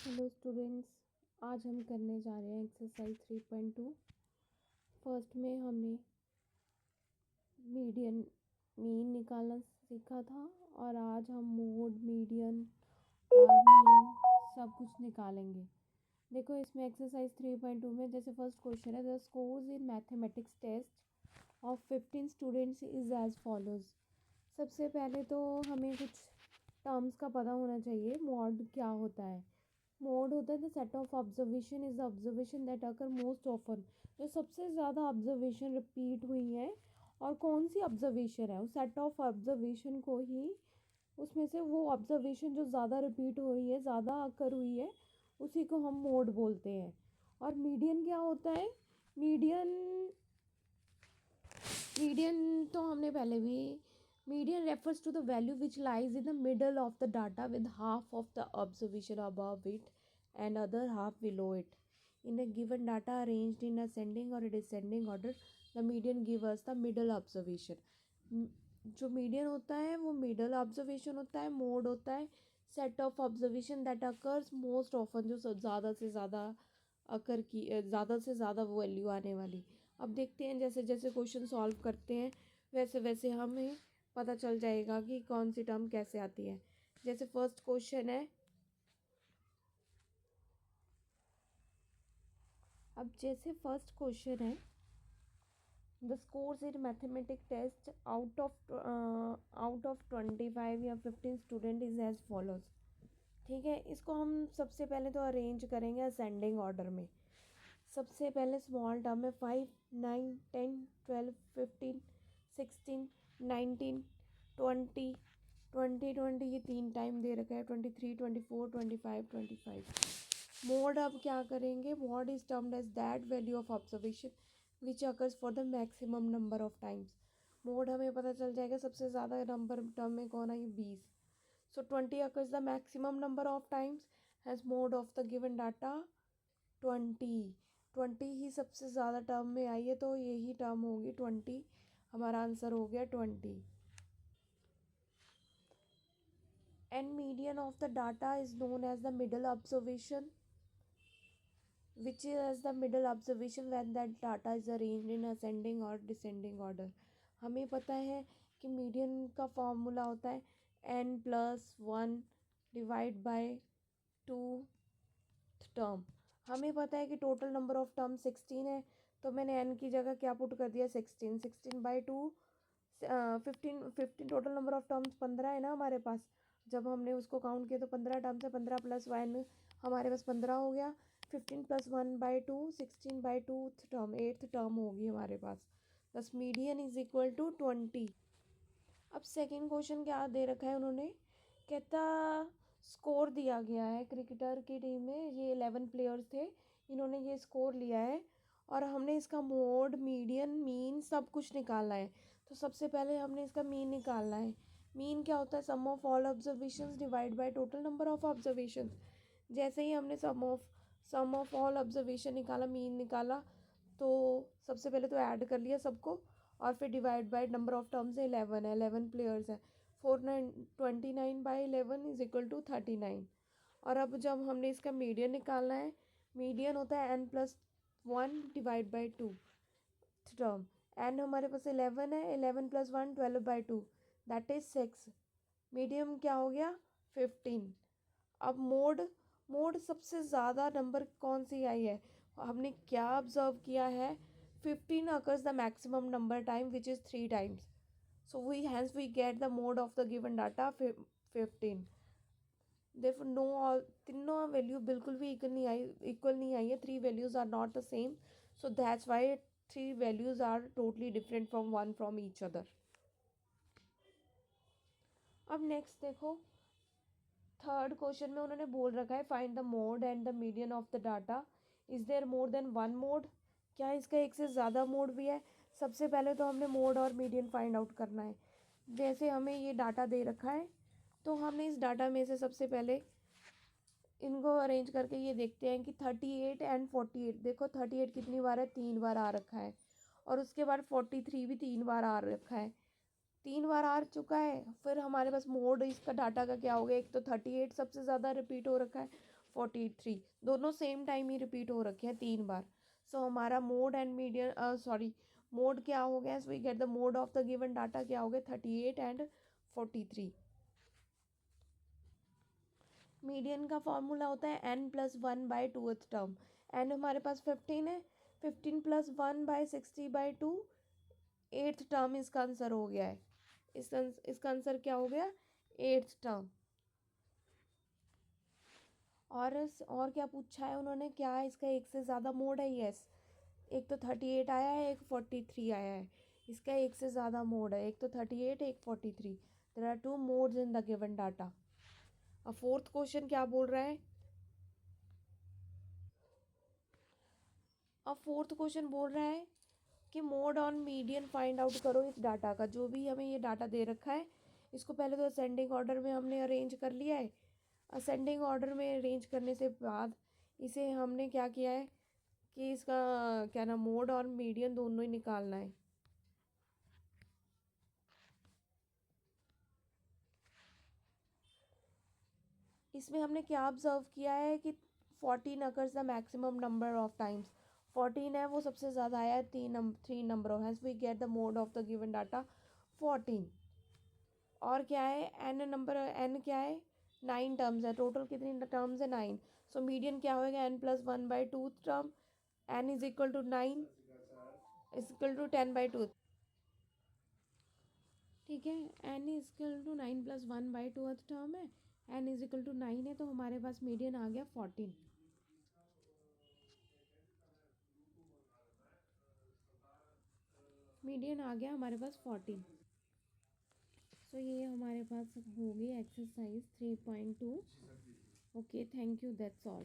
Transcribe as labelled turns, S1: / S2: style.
S1: Hello students. आज हम करने जा रहे हैं एक्सरसाइज 3.2। फर्स्ट में हमने मीडियन मीन निकालना सीखा था और आज हम मोड मीडियन और मीन सब कुछ निकालेंगे। देखो इसमें एक्सरसाइज 3.2 में जैसे फर्स्ट क्वेश्चन है, the scores in mathematics test of 15 students is as follows. सबसे पहले तो हमें कुछ टर्म्स का पता होना चाहिए। मॉड क्या होता है? मोड होता है the set of observation is the observation that occur most often. जो सबसे ज़्यादा ऑब्जर्वेशन रिपीट हुई है और कौन सी ऑब्जर्वेशन है, उस सेट ऑफ ऑब्जर्वेशन को ही, उसमें से वो ऑब्जर्वेशन जो ज़्यादा रिपीट हो रही है, ज़्यादा अकर हुई है, उसी को हम मोड बोलते हैं। और मीडियन क्या होता है? मीडियन मीडियन तो हमने पहले भी, median refers to the value which lies in the middle of the data with half of the observation above it and other half below it. In a given data arranged in ascending or descending order, the median gives us the middle observation. जो median होता है वो middle observation होता है। Mode होता है set of observation that occurs most often, जो ज़्यादा से ज़्यादा अकर की, ज़्यादा से ज़्यादा वैल्यू आने वाली। अब देखते हैं जैसे जैसे क्वेश्चन सॉल्व करते हैं वैसे वैसे हमें पता चल जाएगा कि कौन सी टर्म कैसे आती है। जैसे फर्स्ट क्वेश्चन है, अब जैसे फर्स्ट क्वेश्चन है, the scores in mathematic test out of 25 या 15 स्टूडेंट इज एज फॉलोज। ठीक है, इसको हम सबसे पहले तो अरेंज करेंगे असेंडिंग ऑर्डर में। सबसे पहले स्मॉल टर्म में 5, 9, 10, 12, 15, 16, 19, 20, 20 ये 3 टाइम दे रखा है, 23, 24, 25, 25। मोड अब क्या करेंगे? Mode is termed as that value of observation which occurs for the maximum number of times. Mode हमें पता चल जाएगा सबसे ज़्यादा नंबर टर्म में कौन आई, 20। सो 20 occurs the maximum number of times as mode of the given data 20 ही सबसे ज़्यादा टर्म में आई है, तो यही टर्म होगी 20। हमारा आंसर हो गया 20। And median of the data is known as the middle observation which is as the middle observation when that data is arranged in ascending or descending order। हमें पता है कि मीडियन का फॉर्मूला होता है n+1 डिवाइड बाय 2 टर्म। हमें पता है कि टोटल नंबर ऑफ टर्म 16 है, तो मैंने n की जगह क्या पुट कर दिया, 16। 16/2 15 टोटल नंबर ऑफ टर्म्स 15 है ना हमारे पास। जब हमने उसको काउंट किया तो 15 टर्म्स है, 15 + 1 हमारे पास 15 हो गया। 15 + 1/2 16/2 टर्म, 8th टर्म होगी हमारे पास। बस मीडियन इज इक्वल टू 20। अब सेकेंड क्वेश्चन क्या दे रखा है उन्होंने, कहता स्कोर दिया गया है क्रिकेटर की टीम में, ये 11 प्लेयर्स थे, इन्होंने ये स्कोर लिया है और हमने इसका मोड मीडियन मीन सब कुछ निकालना है। तो सबसे पहले हमने इसका मीन निकालना है। मीन क्या होता है? Sum of all observations divide by total number of observations. जैसे ही हमने सम ऑफ ऑल ऑब्जर्वेशन निकाला, मीन निकाला, तो सबसे पहले तो ऐड कर लिया सबको और फिर divide by number of terms है, 11 है, 11 प्लेयर्स है। 29/11 इज इक्वल टू 39। और अब जब हमने इसका मीडियन निकालना है, मीडियन होता है n+1 divide by 2 term. N हमारे पास 11 है, 11 + 1 12/2 दैट इज 6। मीडियम क्या हो गया, 15। अब मोड सबसे ज़्यादा नंबर कौन सी आई है, हमने क्या ऑब्जर्व किया है, 15 occurs the maximum number time which is 3 times, so we get the mode of the given data 15। therefore no, तीनों वैल्यू बिल्कुल भी इक्वल नहीं आई है, 3 values are not the same, so that's why 3 values are totally different from one from each other। अब next देखो, third question में उन्होंने बोल रखा है find the mode and the median of the data. Is there more than one mode? क्या इसका एक से ज़्यादा मोड भी है? सबसे पहले तो हमने मोड और मीडियन फाइंड आउट करना है। जैसे हमें ये डाटा दे रखा है, तो हमने इस डाटा में से सबसे पहले इनको अरेंज करके ये देखते हैं कि 38 एंड 48। देखो 38 कितनी बार है, 3 बार आ रखा है, और उसके बाद 43 भी 3 बार आ रखा है, 3 बार आ चुका है। फिर हमारे पास मोड इसका डाटा का क्या हो गया, एक तो 38 सबसे ज़्यादा रिपीट हो रखा है, 43, दोनों सेम टाइम ही रिपीट हो रखे हैं 3 बार। सो हमारा mode and median sorry mode क्या हो गया, so we get the mode of the given data क्या हो गया 38 एंड 43। मीडियन का फॉर्मूला होता है n+1/2th टर्म। n हमारे पास 15 है, 15+1/60/2 8th टर्म इसका आंसर हो गया है। इसका आंसर क्या हो गया 8th टर्म। और क्या पूछा है उन्होंने, क्या है इसका एक से ज़्यादा मोड है? यस, एक तो 38 आया है, एक 43 आया है। इसका एक से ज़्यादा मोड है, एक तो 38 एक 43। There are 2 modes in the given data. अब फोर्थ क्वेश्चन क्या बोल रहा है? अब फोर्थ क्वेश्चन बोल रहा है कि mode on median find out करो इस डाटा का। जो भी हमें ये डाटा दे रखा है इसको पहले तो असेंडिंग ऑर्डर में हमने अरेंज कर लिया है। असेंडिंग ऑर्डर में अरेंज करने से बाद इसे हमने क्या किया है कि इसका क्या नाम मोड और मीडियन दोनों ही निकालना है। इसमें हमने क्या ऑब्जर्व किया है कि 14 occurs the maximum number of times. 14 है वो सबसे ज़्यादा आया है, 3 number of hence we get the mode of the given data 14। और क्या है एन क्या है 9 टर्म्स है, टोटल कितनी टर्म्स है 9। सो मीडियन क्या होगा n+1/2 term, n is equal to 9 is equal to 10/2। ठीक है, n is equal to 9+1/2 term है, n इज इक्वल टू 9 है, तो हमारे पास मीडियन आ गया 14। मीडियन आ गया हमारे पास 14। सो ये हमारे पास होगी exercise 3.2। Okay, thank you, that's all.